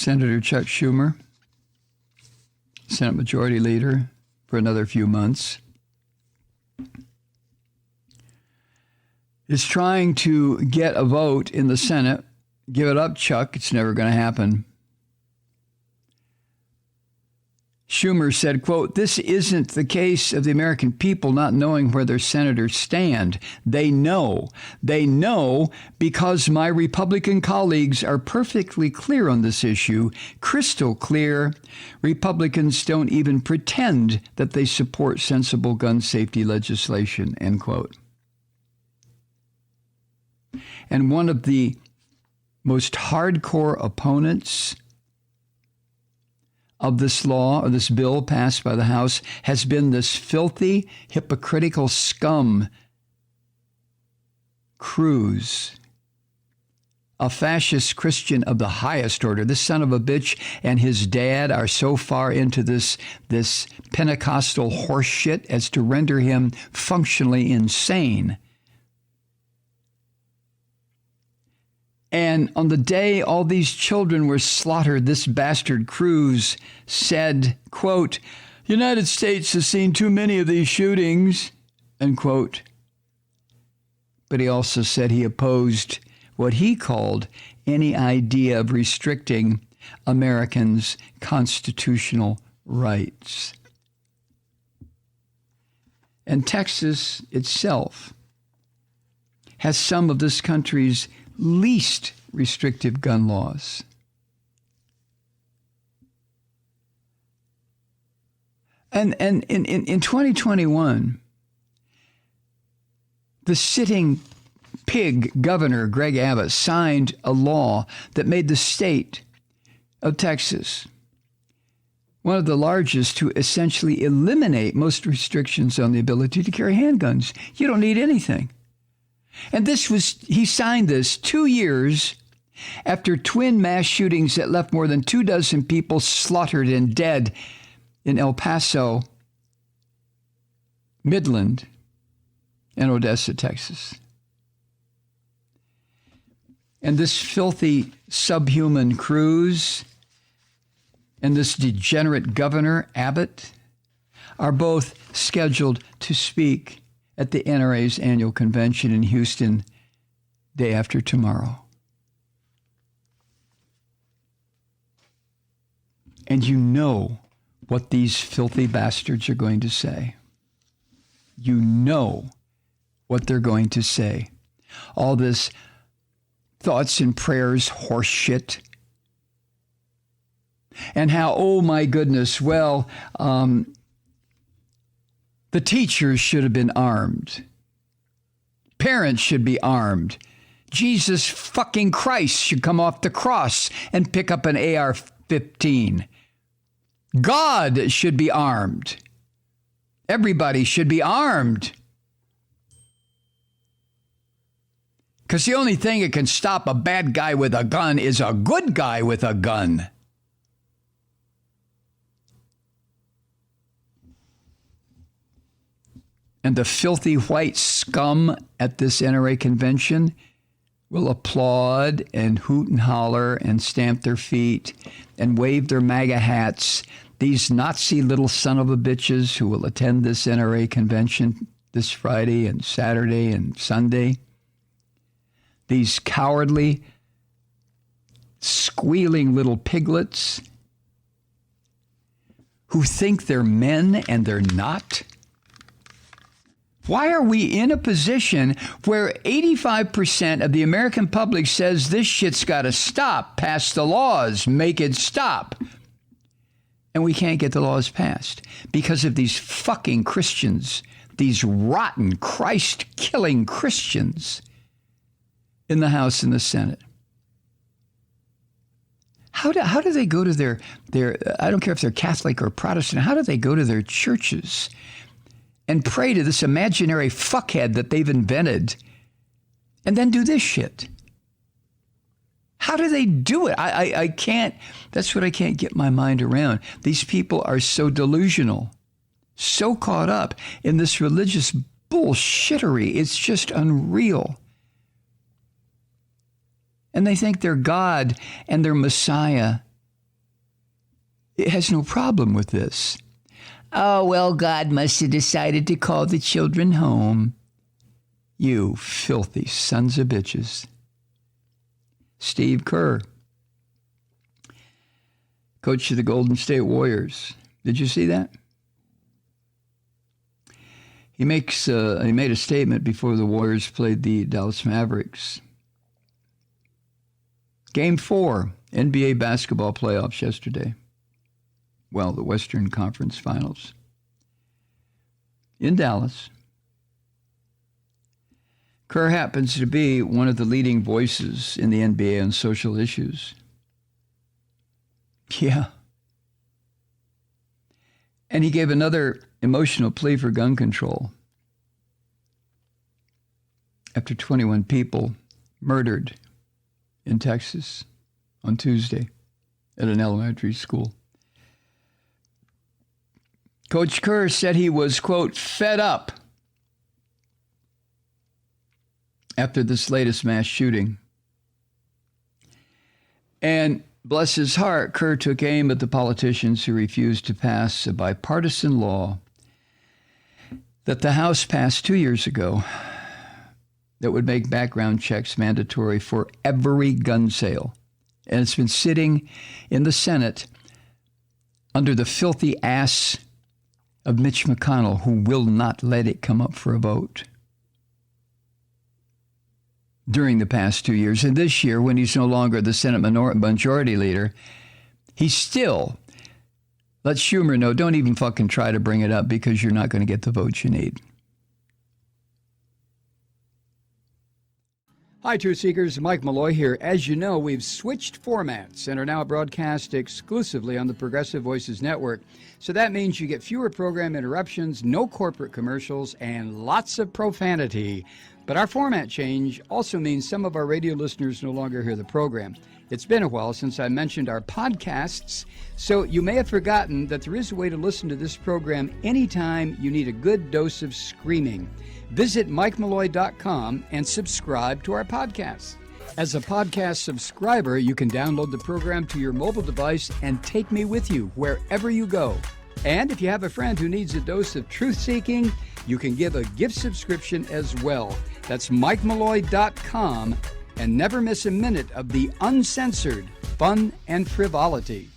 Senator Chuck Schumer, Senate Majority Leader, for another few months, is trying to get a vote in the Senate. Give it up, Chuck. It's never going to happen. Schumer said, quote, "This isn't the case of the American people not knowing where their senators stand. They know. They know because my Republican colleagues are perfectly clear on this issue, crystal clear. Republicans don't even pretend that they support sensible gun safety legislation," end quote. And one of the most hardcore opponents of this law or this bill passed by the House has been this filthy, hypocritical scum, Cruz, a fascist Christian of the highest order. This son of a bitch and his dad are so far into this Pentecostal horse shit as to render him functionally insane. And on the day all these children were slaughtered, this bastard Cruz said, quote, "United States has seen too many of these shootings," end quote. But he also said he opposed what he called any idea of restricting Americans' constitutional rights. And Texas itself has some of this country's least restrictive gun laws. And in 2021, the sitting pig governor, Greg Abbott, signed a law that made the state of Texas one of the largest to essentially eliminate most restrictions on the ability to carry handguns. You don't need anything. And he signed this 2 years after twin mass shootings that left more than 24 people slaughtered and dead in El Paso, Midland, and Odessa, Texas. And this filthy subhuman Cruz and this degenerate governor, Abbott, are both scheduled to speak at the NRA's annual convention in Houston day after tomorrow. And you know what these filthy bastards are going to say. You know what they're going to say. All this thoughts and prayers horse shit. And how, oh my goodness, well, the teachers should have been armed. Parents should be armed. Jesus fucking Christ should come off the cross and pick up an AR-15. God should be armed. Everybody should be armed. Because the only thing that can stop a bad guy with a gun is a good guy with a gun. And the filthy white scum at this NRA convention will applaud and hoot and holler and stamp their feet and wave their MAGA hats. These Nazi little son of a bitches who will attend this NRA convention this Friday and Saturday and Sunday. These cowardly, squealing little piglets who think they're men and they're not. Why are we in a position where 85% of the American public says this shit's got to stop, pass the laws, make it stop? And we can't get the laws passed because of these fucking Christians, these rotten, Christ-killing Christians in the House and the Senate. How do they go to their I don't care if they're Catholic or Protestant, how do they go to their churches and pray to this imaginary fuckhead that they've invented and then do this shit? How do they do it? I can't, that's what I can't get my mind around. These people are so delusional, so caught up in this religious bullshittery. It's just unreal. And they think they're God and they're Messiah It has no problem with this. Oh, well, God must have decided to call the children home. You filthy sons of bitches. Steve Kerr, coach of the Golden State Warriors. Did you see that? He made a statement before the Warriors played the Dallas Mavericks. Game 4, NBA basketball playoffs yesterday. Well, the Western Conference Finals. In Dallas. Kerr happens to be one of the leading voices in the NBA on social issues. Yeah. And he gave another emotional plea for gun control after 21 people murdered in Texas on Tuesday at an elementary school. Coach Kerr said he was, quote, fed up after this latest mass shooting. And bless his heart, Kerr took aim at the politicians who refused to pass a bipartisan law that the House passed 2 years ago that would make background checks mandatory for every gun sale. And it's been sitting in the Senate under the filthy ass of Mitch McConnell, who will not let it come up for a vote during the past 2 years. And this year, when he's no longer the Senate majority leader, he still lets Schumer know, don't even fucking try to bring it up because you're not going to get the votes you need. Hi, Truth Seekers. Mike Malloy here. As you know, we've switched formats and are now broadcast exclusively on the Progressive Voices Network. So that means you get fewer program interruptions, no corporate commercials, and lots of profanity. But our format change also means some of our radio listeners no longer hear the program. It's been a while since I mentioned our podcasts, so you may have forgotten that there is a way to listen to this program anytime you need a good dose of screaming. Visit MikeMalloy.com and subscribe to our podcast. As a podcast subscriber, you can download the program to your mobile device and take me with you wherever you go. And if you have a friend who needs a dose of truth-seeking, you can give a gift subscription as well. That's MikeMalloy.com, and never miss a minute of the uncensored fun and frivolity.